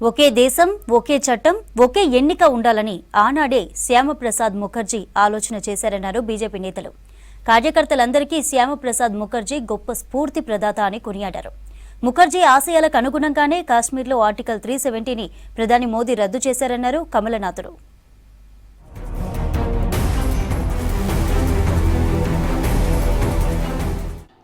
ఒకే దేశం ఒకే చట్టం ఒకే ఎన్నిక ఉండాలని ఆనాడే శ్యామప్రసాద్ ముఖర్జీ ఆలోచన చేశారన్నారు బీజేపీ నేతలు. కార్యకర్తలందరికీ శ్యామప్రసాద్ ముఖర్జీ గొప్ప స్ఫూర్తి ప్రదాత అని కొనియాడారు. ముఖర్జీ ఆశయాలకు అనుగుణంగానే కాశ్మీర్లో ఆర్టికల్ 370ని ప్రధాని మోదీ రద్దు చేశారన్నారు కమలనాథుడు.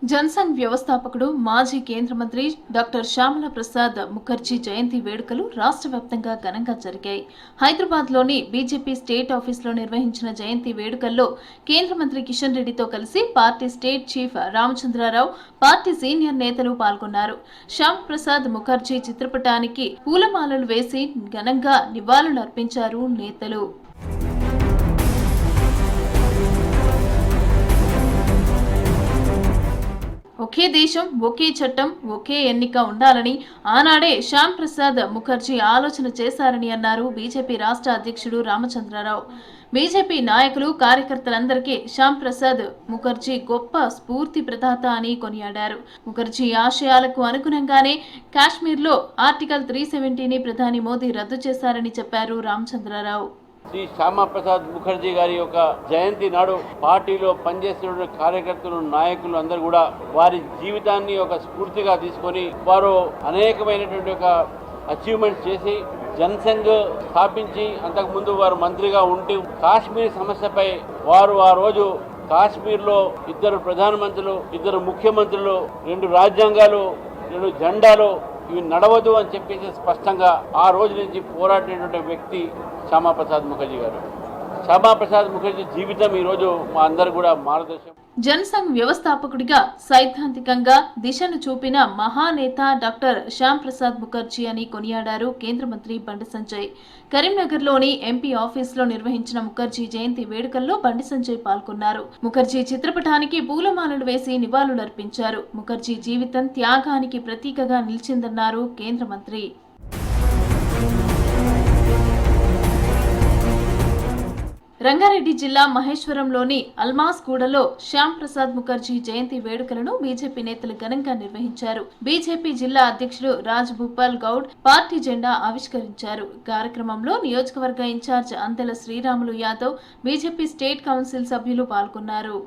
జనసంఘ్ వ్యవస్థాపకుడు మాజీ కేంద్ర మంత్రి డాక్టర్ శ్యామల ప్రసాద్ ముఖర్జీ జయంతి వేడుకలు రాష్ట్ర వ్యాప్తంగా ఘనంగా జరిగాయి. హైదరాబాద్లోని బీజేపీ స్టేట్ ఆఫీసులో నిర్వహించిన జయంతి వేడుకల్లో కేంద్ర మంత్రి కిషన్ రెడ్డితో కలిసి party state chief Ramachandra Rao, party senior నేతలు పాల్గొన్నారు. శ్యామ్ ప్రసాద్ ముఖర్జీ చిత్రపటానికి పూలమాలలు వేసి ఘనంగా నివాళులర్పించారు నేతలు. ఒకే దేశం ఒకే చట్టం ఒకే ఎన్నిక ఉండాలని ఆనాడే శ్యామ్ ప్రసాద్ ముఖర్జీ ఆలోచన చేశారని అన్నారు బీజేపీ రాష్ట్ర అధ్యక్షుడు రామచంద్రరావు. బీజేపీ నాయకులు కార్యకర్తలందరికీ శ్యామ్ ప్రసాద్ ముఖర్జీ గొప్ప స్ఫూర్తి ప్రదాత అని కొనియాడారు. ముఖర్జీ ఆశయాలకు అనుగుణంగానే కాశ్మీర్లో ఆర్టికల్ 370ని ప్రధాని మోదీ రద్దు చేశారని చెప్పారు రామచంద్రరావు. శ్రీ శ్యామప్రసాద్ ముఖర్జీ గారి యొక్క జయంతి నాడు పార్టీలో పనిచేస్తున్న కార్యకర్తలు, నాయకులు అందరూ కూడా వారి జీవితాన్ని ఒక స్ఫూర్తిగా తీసుకొని వారు అనేకమైనటువంటి ఒక అచీవ్మెంట్స్ చేసి జనసంఘ్ స్థాపించి అంతకుముందు వారు మంత్రిగా ఉంటూ కాశ్మీర్ సమస్యపై వారు ఆ రోజు కాశ్మీర్లో 2 ప్రధానమంత్రులు, 2 ముఖ్యమంత్రులు, 2 రాజ్యాంగాలు, 2 జెండాలు ఇవి నడవదు అని చెప్పేసి స్పష్టంగా ఆ రోజు నుంచి పోరాడినటువంటి వ్యక్తి శ్యామప్రసాద్ ముఖర్జీ గారు. శ్యామప్రసాద్ ముఖర్జీ జీవితం ఈరోజు మా అందరు కూడా మార్గదర్శనం. జనసంఘ్ వ్యవస్థాపకుడిగా సైద్ధాంతికంగా దిశను చూపిన మహానేత డాక్టర్ శ్యామ్ ప్రసాద్ ముఖర్జీ అని కొనియాడారు కేంద్ర మంత్రి బండి సంజయ్. కరీంనగర్లోని ఎంపీ ఆఫీసులో నిర్వహించిన ముఖర్జీ జయంతి వేడుకల్లో బండి సంజయ్ పాల్గొన్నారు. ముఖర్జీ చిత్రపటానికి పూలమాలలు వేసి నివాళులర్పించారు. ముఖర్జీ జీవితం త్యాగానికి ప్రతీకగా నిలిచిందన్నారు కేంద్ర మంత్రి. రంగారెడ్డి జిల్లా మహేశ్వరంలోని అల్మాస్గూడలో శ్యామ్ ప్రసాద్ ముఖర్జీ జయంతి వేడుకలను బీజేపీ నేతలు ఘనంగా నిర్వహించారు. బీజేపీ జిల్లా అధ్యక్షుడు రాజ్ భూపాల్ గౌడ్ పార్టీ జెండా ఆవిష్కరించారు. కార్యక్రమంలో నియోజకవర్గ incharge Andela Sriramulu Yadav, BJP state council సభ్యులు పాల్గొన్నారు.